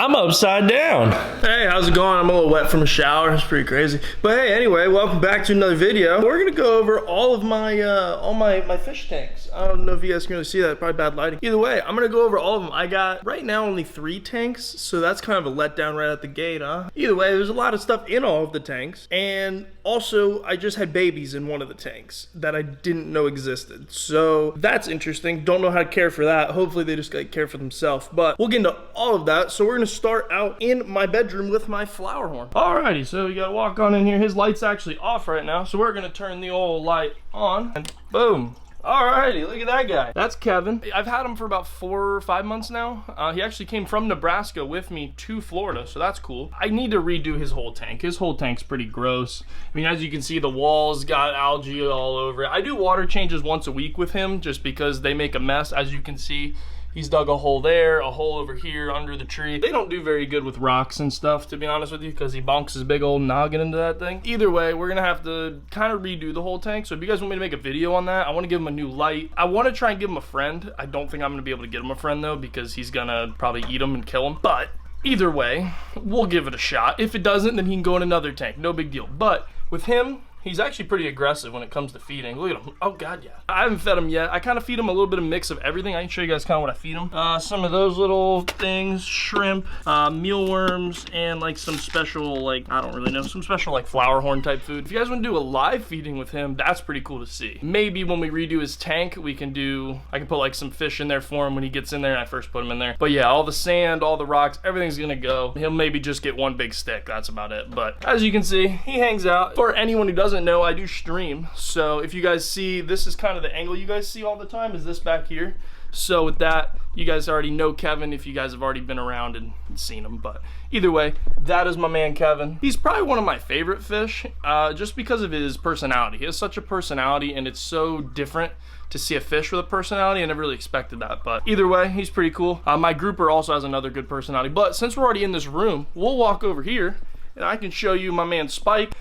I'm upside down. Hey, how's it going? I'm a little wet from a shower. It's pretty crazy. But hey, anyway, welcome back to another video. We're gonna go over all of my fish tanks. I don't know if you guys can really see that, probably bad lighting. Either way, I'm gonna go over all of them. I got right now only 3 tanks, so that's kind of a letdown right at the gate, huh? Either way, there's a lot of stuff in all of the tanks, and also I just had babies in one of the tanks that I didn't know existed. So that's interesting. Don't know how to care for that. Hopefully they just care for themselves. But we'll get into all of that. So we're gonna start out in my bedroom with my flower horn. Alrighty, so you gotta walk on in here. His light's actually off right now, so we're gonna turn the old light on, and boom. Alrighty, look at that guy. That's Kevin. I've had him for about 4 or 5 months now. He actually came from Nebraska with me to Florida, so that's cool. I need to redo his whole tank. His whole tank's pretty gross. I mean, as you can see, the walls got algae all over it. I do water changes once a week with him just because they make a mess. As you can see, he's dug a hole there, a hole over here under the tree. They don't do very good with rocks and stuff, to be honest with you, because he bonks his big old noggin into that thing. Either way, we're gonna have to kind of redo the whole tank. So if you guys want me to make a video on that, I want to give him a new light. I want to try and give him a friend. I don't think I'm gonna be able to get him a friend though, because he's gonna probably eat him and kill him. But either way, we'll give it a shot. If it doesn't, then he can go in another tank. No big deal. But with him, he's actually pretty aggressive when it comes to feeding. Look at him. Oh, God, yeah. I haven't fed him yet. I kind of feed him a little bit of mix of everything. I can show you guys kind of what I feed him. Some of those little things, shrimp, mealworms, and like some special, like, I don't really know, some special like flower horn type food. If you guys want to do a live feeding with him, that's pretty cool to see. Maybe when we redo his tank, I can put like some fish in there for him when he gets in there and I first put him in there. But yeah, all the sand, all the rocks, everything's gonna go. He'll maybe just get one big stick. That's about it. But as you can see, he hangs out. For anyone who doesn't know, I do stream, so if you guys see, this is kind of the angle you guys see all the time, is this back here. So with that, you guys already know Kevin if you guys have already been around and seen him. But either way, that is my man Kevin. He's probably one of my favorite fish, just because of his personality. He has such a personality, and it's so different to see a fish with a personality. I never really expected that, but either way, he's pretty cool. My grouper also has another good personality, but since we're already in this room, we'll walk over here and I can show you my man Spike.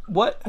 What?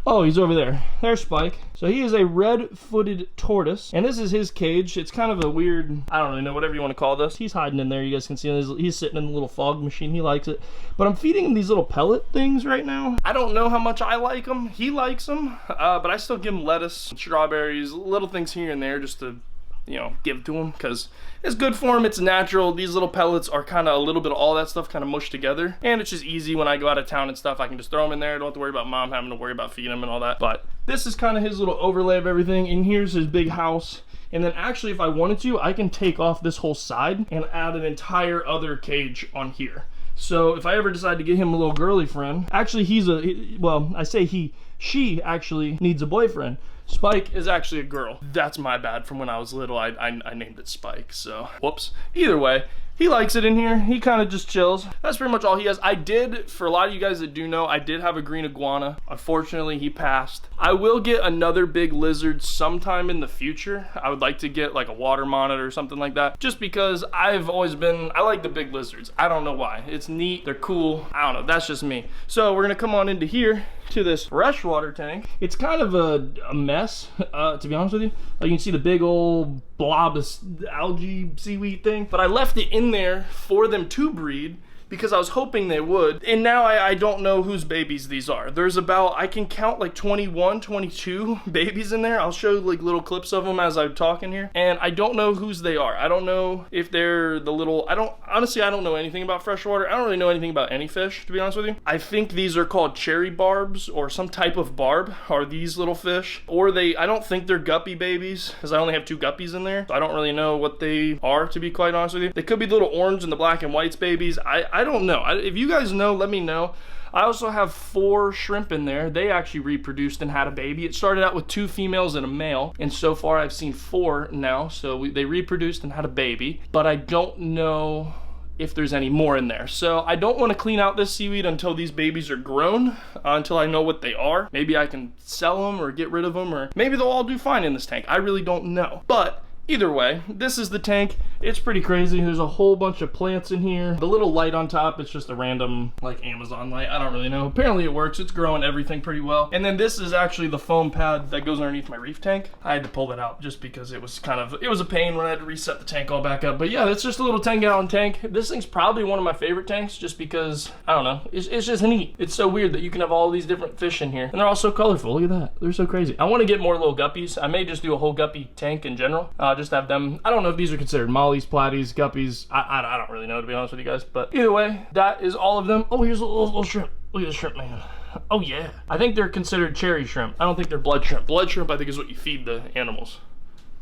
Oh, he's over there. There's Spike. So he is a red-footed tortoise, and this is his cage. It's kind of a weird, I don't really know, whatever you want to call this. He's hiding in there. You guys can see him. He's sitting in the little fog machine. He likes it. But I'm feeding him these little pellet things right now. I don't know how much I like them. He likes them, but I still give him lettuce, strawberries, little things here and there just to, you know, give to him, because it's good for him. It's natural. These little pellets are kind of a little bit of all that stuff kind of mushed together, and it's just easy when I go out of town and stuff. I can just throw them in there. Don't have to worry about mom having to worry about feeding him and all that. But this is kind of his little overlay of everything, and here's his big house. And then actually, if I wanted to, I can take off this whole side and add an entire other cage on here. So if I ever decide to get him a little girly friend, actually well, I say she actually needs a boyfriend. Spike is actually a girl. That's my bad. From when I was little, I named it Spike, so whoops. Either way, he likes it in here. He kind of just chills. That's pretty much all he has. I did, for a lot of you guys that do know, I did have a green iguana. Unfortunately, he passed. I will get another big lizard sometime in the future. I would like to get like a water monitor or something like that, just because I like the big lizards. I don't know why. It's neat. They're cool. I don't know. That's just me. So we're gonna come on into here to this freshwater tank. It's kind of a mess, to be honest with you. You can see the big old blob of algae seaweed thing, but I left it in there for them to breed because I was hoping they would. And now I don't know whose babies these are. There's about, I can count like 21, 22 babies in there. I'll show like little clips of them as I'm talking here. And I don't know whose they are. I don't know if they're the little, honestly, I don't know anything about freshwater. I don't really know anything about any fish, to be honest with you. I think these are called cherry barbs or some type of barb are these little fish. Or I don't think they're guppy babies because I only have 2 guppies in there. So I don't really know what they are, to be quite honest with you. They could be the little orange and the black and whites babies. I don't know. If you guys know, let me know. I also have 4 shrimp in there. They actually reproduced and had a baby. It started out with 2 females and a male, and so far I've seen 4 now. So they reproduced and had a baby, but I don't know if there's any more in there. So I don't want to clean out this seaweed until these babies are grown, until I know what they are. Maybe I can sell them or get rid of them, or maybe they'll all do fine in this tank. I really don't know. But Either way, this is the tank. It's pretty crazy. There's a whole bunch of plants in here. The little light on top, it's just a random like Amazon light. I don't really know. Apparently it works. It's growing everything pretty well. And then this is actually the foam pad that goes underneath my Reef tank. I had to pull that out just because it was a pain when I had to reset the tank all back up. But yeah, that's just a little 10-gallon tank. This thing's probably one of my favorite tanks just because, I don't know, it's just neat. It's so weird that you can have all these different fish in here. And they're all so colorful. Look at that. They're so crazy. I want to get more little guppies. I may just do a whole guppy tank in general. Just have them. I don't know if these are considered mollies, platies, guppies. I don't really know, to be honest with you guys. But either way, that is all of them. Oh, here's a little shrimp. Look at the shrimp, man. Oh yeah. I think they're considered cherry shrimp. I don't think they're blood shrimp. Blood shrimp, I think, is what you feed the animals.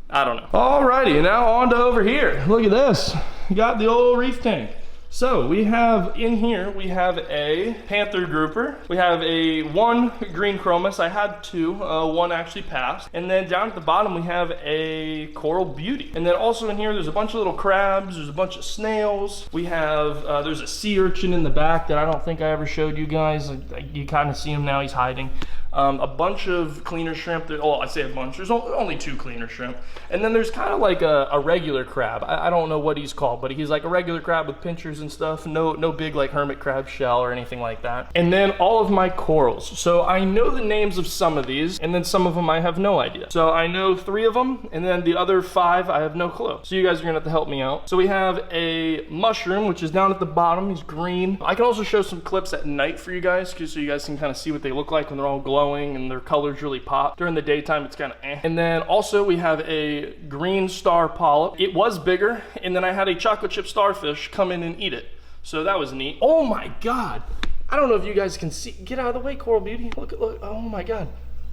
I don't know. Alrighty, and now on to over here. Look at this. We got the old Reef tank. So we have in here, we have a panther grouper. We have one green chromis. I had two, one actually passed. And then down at the bottom, we have a coral beauty. And then also in here, there's a bunch of little crabs. There's a bunch of snails. We have, there's a sea urchin in the back that I don't think I ever showed you guys. You kind of see him now, he's hiding. A bunch of cleaner shrimp. I say a bunch. There's only 2 cleaner shrimp. And then there's kind of like a regular crab. I don't know what he's called, but he's like a regular crab with pinchers and stuff. No big like hermit crab shell or anything like that. And then all of my corals. So I know the names of some of these, and then some of them I have no idea. So I know 3 of them, and then the other 5 I have no clue. So you guys are gonna have to help me out. So we have a mushroom, which is down at the bottom. He's green. I can also show some clips at night for you guys, so you guys can kind of see what they look like when they're all glowing and their colors really pop. During the daytime, it's kind of eh. And then also we have a green star polyp. It was bigger, and then I had a chocolate chip starfish come in and eat it. So that was neat. Oh my God. I don't know if you guys can see. Get out of the way, Coral Beauty. Look. Oh my God.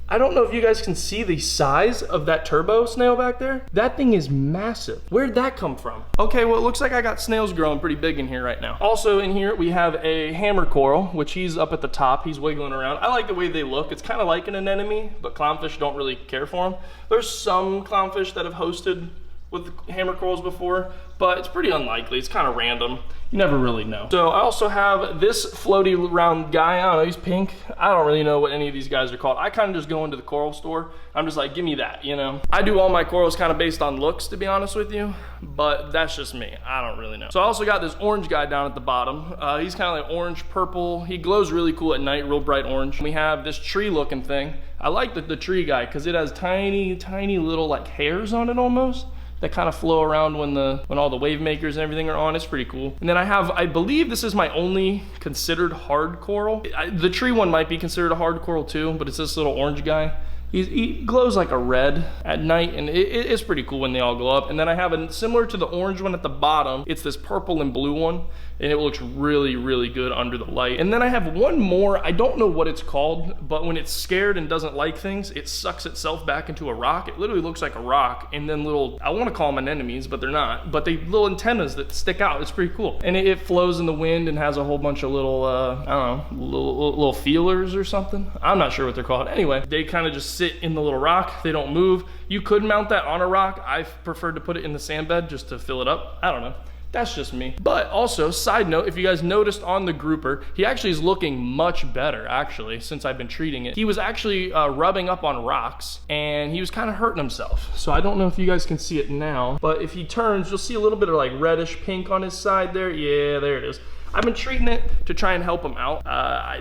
I don't know if you guys can see the size of that turbo snail back there. That thing is massive. Where'd that come from? Okay, well, it looks like I got snails growing pretty big in here right now. Also in here, we have a hammer coral, which he's up at the top. He's wiggling around. I like the way they look. It's kind of like an anemone, but clownfish don't really care for them. There's some clownfish that have hosted with hammer corals before, but it's pretty unlikely. It's kind of random. You never really know. So I also have this floaty round guy. I don't know, he's pink. I don't really know what any of these guys are called. I kind of just go into the coral store. I'm just like, give me that, you know? I do all my corals kind of based on looks, to be honest with you, but that's just me. I don't really know. So I also got this orange guy down at the bottom. He's kind of like orange purple. He glows really cool at night, real bright orange. We have this tree looking thing. I like the tree guy because it has tiny little like hairs on it almost, that kind of flow around when all the wave makers and everything are on. It's pretty cool. And then I believe this is my only considered hard coral. The tree one might be considered a hard coral too, but it's this little orange guy. He glows like a red at night, and it's pretty cool when they all glow up. And then I have similar to the orange one at the bottom. It's this purple and blue one, and it looks really good under the light. And then I have one more. I don't know what it's called, but when it's scared and doesn't like things, it sucks itself back into a rock. It literally looks like a rock, and then little, I want to call them anemones, but they're not, but they little antennas that stick out. It's pretty cool. And it flows in the wind and has a whole bunch of little, I don't know, little feelers or something. I'm not sure what they're called. Anyway, they kind of just sit in the little rock. They don't move. You could mount that on a rock. I've preferred to put it in the sand bed just to fill it up. I don't know. That's just me. But also, side note, if you guys noticed on the grouper, he actually is looking much better, actually, since I've been treating it. He was actually rubbing up on rocks, and he was kind of hurting himself. So I don't know if you guys can see it now, but if he turns, you'll see a little bit of like reddish pink on his side there. Yeah, there it is. I've been treating it to try and help him out.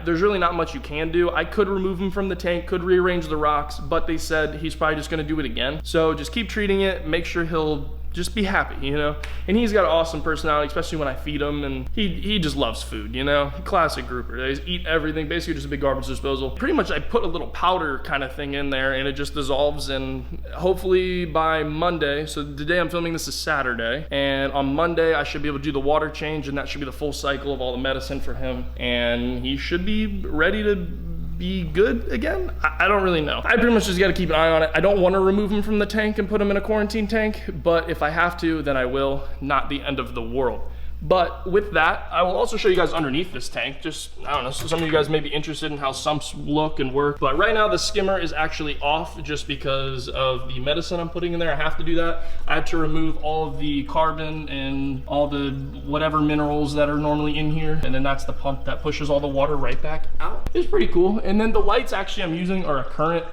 There's really not much you can do. I could remove him from the tank, could rearrange the rocks, but they said he's probably just gonna do it again. So just keep treating it, make sure he'll just be happy, you know? And he's got an awesome personality, especially when I feed him, and he just loves food, you know? Classic grouper. They just eat everything, basically just a big garbage disposal. Pretty much I put a little powder kind of thing in there, and it just dissolves, and hopefully by Monday, so today I'm filming this is Saturday, and on Monday I should be able to do the water change, and that should be the full cycle of all the medicine for him, and he should be ready to be good again? I don't really know. I pretty much just gotta keep an eye on it. I don't wanna remove him from the tank and put him in a quarantine tank, but if I have to, then I will. Not the end of the world. But with that, I will also show you guys underneath this tank. Just, I don't know, so some of you guys may be interested in how sumps look and work. But right now the skimmer is actually off just because of the medicine I'm putting in there. I have to do that. I had to remove all of the carbon and all the whatever minerals that are normally in here. And then that's the pump that pushes all the water right back out. It's pretty cool. And then the lights actually I'm using are a current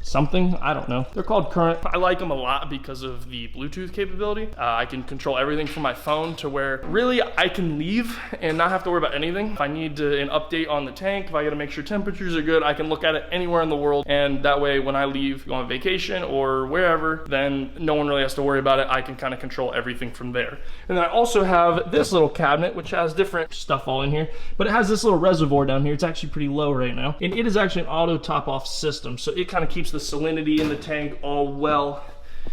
something, I don't know. They're called Current. I like them a lot because of the Bluetooth capability. I can control everything from my phone to where really I can leave and not have to worry about anything. If I need an update on the tank, if I gotta make sure temperatures are good, I can look at it anywhere in the world, and that way when I leave, go on vacation or wherever, then no one really has to worry about it. I can kind of control everything from there. And then I also have this little cabinet which has different stuff all in here, but it has this little reservoir down here. It's actually pretty low right now, and it is actually an auto top off system, so it kind of keeps the salinity in the tank all well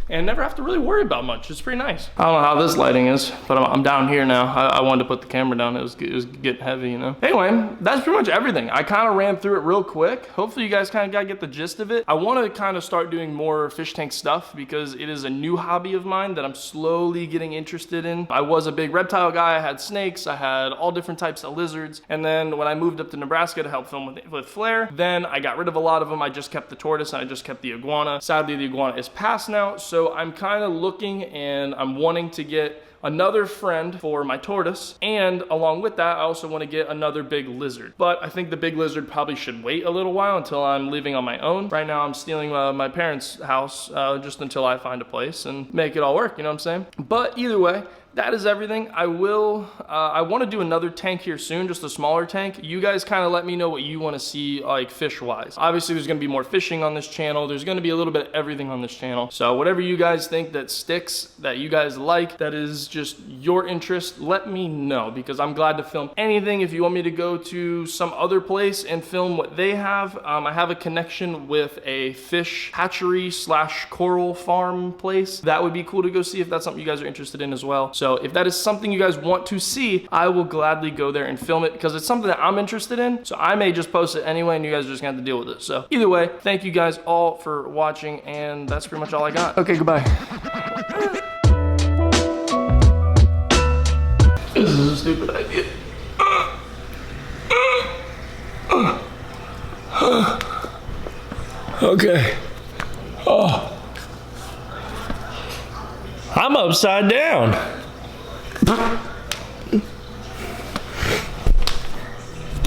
and never have to really worry about much. It's pretty nice. I don't know how this lighting is, but I'm down here now. I wanted to put the camera down. It was getting heavy, you know? Anyway, that's pretty much everything. I kind of ran through it real quick. Hopefully you guys kind of got to get the gist of it. I want to kind of start doing more fish tank stuff because it is a new hobby of mine that I'm slowly getting interested in. I was a big reptile guy. I had snakes. I had all different types of lizards. And then when I moved up to Nebraska to help film with Flair, then I got rid of a lot of them. I just kept the tortoise and I just kept the iguana. Sadly, the iguana is passed now. So I'm kind of looking and I'm wanting to get another friend for my tortoise, and along with that I also want to get another big lizard, but I think the big lizard probably should wait a little while until I'm living on my own. Right now I'm stealing my parents' house just until I find a place and make it all work, you know what I'm saying? But either way, that is everything. I want to do another tank here soon, just a smaller tank. You guys kind of let me know what you want to see, like fish wise. Obviously there's going to be more fishing on this channel. There's going to be a little bit of everything on this channel. So whatever you guys think that sticks, that you guys like, that is just your interest, let me know, because I'm glad to film anything. If you want me to go to some other place and film what they have, I have a connection with a fish hatchery / coral farm place. That would be cool to go see if that's something you guys are interested in as well. So if that is something you guys want to see, I will gladly go there and film it because it's something that I'm interested in. So I may just post it anyway and you guys are just gonna have to deal with it. So either way, thank you guys all for watching, and that's pretty much all I got. Okay, goodbye. This is a stupid idea. Okay. Oh. I'm upside down.